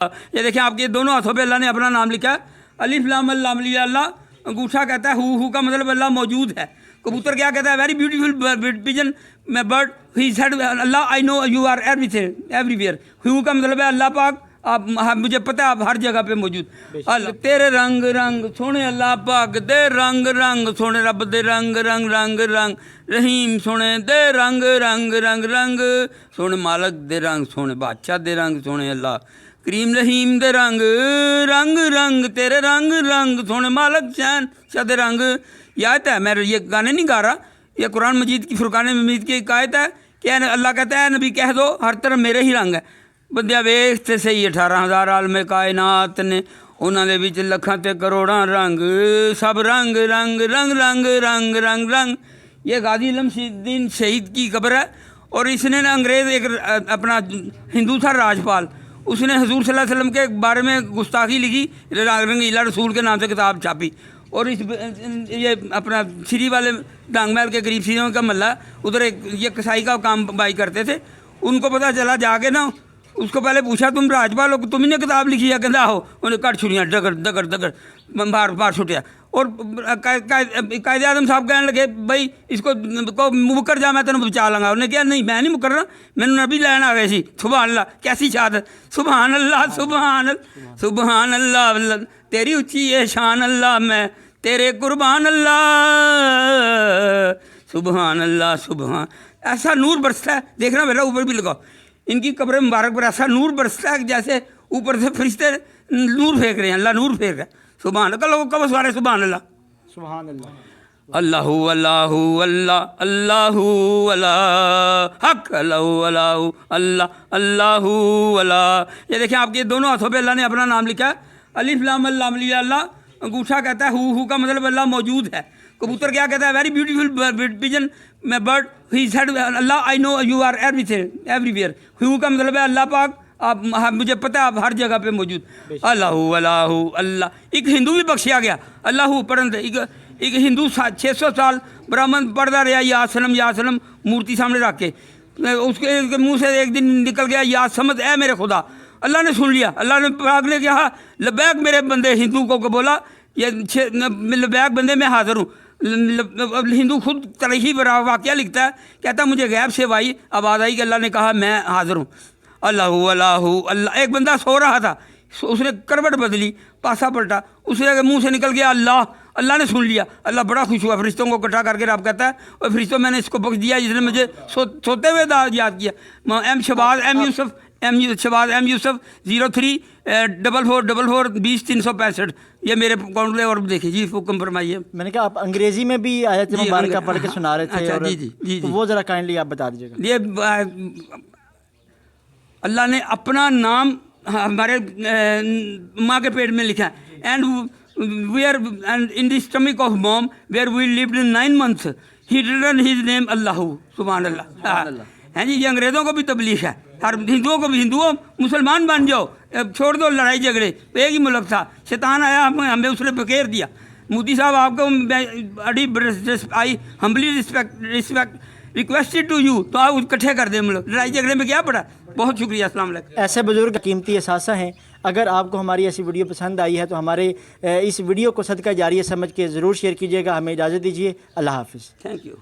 یہ دیکھیں آپ کے دونوں ہاتھوں پہ اللہ نے اپنا نام لکھا ہے، الف لام اللہ اللہ۔ انگوٹھا کہتا ہے ہو کا مطلب اللہ موجود ہے۔ کبوتر کیا کہتا ہے؟ Very beautiful pigeon bird he said Allah I know you are everything everywhere. ہو کا مطلب ہے اللہ پاک آپ مجھے پتہ ہے آپ ہر جگہ پہ موجود۔ اللہ تیرے رنگ رنگ سونے اللہ پاک دے رنگ رنگ سونے رب دے رنگ رنگ رنگ رنگ رحیم سونے دے رنگ رنگ رنگ رنگ سونے مالک دے رنگ سونے بادشاہ دے رنگ سونے اللہ کریم رحیم دے رنگ رنگ رنگ تیرے رنگ رنگ سونے مالک شان شاہ دے رنگ۔ یہ آیت ہے، میں یہ گانے نہیں گا رہا، یہ قرآن مجید کی فرقان مجید کی ایک آیت ہے کہ اللہ کہتا ہے نبی کہہ دو ہر طرف میرے ہی رنگ ہے۔ بندیا ویخ تے صحیح 18,000 عالم کائنات نے انہاں دے وچ لکھاں تے کروڑاں رنگ سب رنگ رنگ رنگ رنگ رنگ رنگ رنگ۔ یہ غازی علم الدین شہید کی قبر ہے، اور اس نے نا انگریز ایک اپنا ہندو تھا راجپال، اس نے حضور صلی اللہ علیہ وسلم کے بارے میں گستاخی لکھی، رنگیلا رسول کے نام سے کتاب چھاپی، اور اس یہ اپنا سری والے ڈانگ محل کے قریب سریوں کا محلہ ادھر ایک یہ کسائی کا کام بائی کرتے تھے، ان کو پتہ چلا جا کے نا اس کو پہلے پوچھا تم راجپال ہو تم نے کتاب لکھی ہے؟ کہتا ہو، انہیں کٹ چھڑیاں ڈگر ڈگر ڈگر بار چھٹیا، اور قائد اعظم صاحب کہنے لگے بھائی اس کو مکر جا میں تینوں بچا لوں گا۔ انہوں نے کہا نہیں میں نہیں مکر رہا، میں نے نبی لین آ گئے سی۔ سبحان اللہ، کیسی شہادت، سبحان اللہ سبحان اللہ سبحان اللہ، تیری اونچی ہے شان اللہ میں تیرے قربان اللہ سبحان اللہ سبحان۔ ایسا نور برستا ہے، دیکھنا میرا اوپر بھی لگاؤ، ان کی قبر مبارک پر ایسا نور برستا ہے جیسے اوپر سے فرشتے نور پھینک رہے ہیں، اللہ نور پھینک رہا ہے۔ سبحان اللہ، لوگوں کب سوارے سبحان اللہ سبحان اللہ اللہ اللہ اللہ اللہ اللہ حق اللہ اللہ اللہ اللہ اللہ۔ یہ دیکھیں آپ کے دونوں ہاتھوں پہ اللہ نے اپنا نام لکھا ہے، الف لام اللہ اللہ۔ انگوٹھا کہتا ہے ہو کا مطلب اللہ موجود ہے۔ کبوتر کیا کہتا ہے؟ Very beautiful pigeon bird he said Allah I know you are everything everywhere. ہو کا مطلب ہے اللہ پاک آپ مجھے پتہ ہے آپ ہر جگہ پہ موجود۔ اللہ اللہ اللہ۔ ایک ہندو بھی بخشیا گیا، اللہ پڑھن دے، ایک ہندو 600 سال برہمن پڑھتا رہا یا سلم مورتی سامنے رکھ کے، اس کے منہ سے ایک دن نکل گیا یا سمجھ اے میرے خدا، اللہ نے سن لیا، اللہ نے پاک نے کہا لبیک میرے بندے، ہندو کو بولا یہ لبیک بندے میں حاضر ہوں۔ ہندو خود تاریخی واقعہ لکھتا ہے، کہتا مجھے غیب سے وائی آواز آئی کہ اللہ نے کہا میں حاضر ہوں۔ اللہ اللہ اللہ۔ ایک بندہ سو رہا تھا، اس نے کروٹ بدلی، پاسا پلٹا، اس نے منہ سے نکل گیا اللہ، اللہ نے سن لیا، اللہ بڑا خوش ہوا، فرشتوں کو اکٹھا کر کے رب کہتا ہے اور فرشتوں میں نے اس کو بخش دیا جس نے مجھے سوتے ہوئے یاد کیا۔ شباز ایم یوسف 034444 20 365۔ یہ میرے اکاؤنٹ لے اور دیکھیں جی، حکم فرمائیے۔ میں نے کہا آپ انگریزی میں بھی آیت مبارکہ پڑھ کے سنا رہے تھے، اچھا جی، تو وہ ذرا کائنڈلی آپ بتا دیجیے گا۔ یہ اللہ نے اپنا نام ہمارے ماں کے پیٹ میں لکھا ہے، and we are in the stomach of mom where we lived in 9 months he written his name Allah سبحان اللہ۔ ہیں جی، یہ انگریزوں کو بھی تبلیغ ہے، ہر ہندوؤں کو بھی، ہندوؤں مسلمان بن جاؤ، چھوڑ دو لڑائی جھگڑے، ایک ہی ملک تھا، شیطان آیا ہمیں اس نے بکیر دیا۔ مودی صاحب آپ کو آئی ہمبلی ریکویسٹڈ ٹو یو، تو آپ اکٹھے کر دیں ملک، لڑائی جھگڑے میں کیا پڑا۔ بہت شکریہ، السلام علیکم۔ ایسے بزرگ قیمتی اثاثہ ہیں، اگر آپ کو ہماری ایسی ویڈیو پسند آئی ہے تو ہمارے اس ویڈیو کو صدقہ جاریہ سمجھ کے ضرور شیئر کیجیے گا۔ ہمیں اجازت دیجیے، اللہ حافظ۔ Thank you.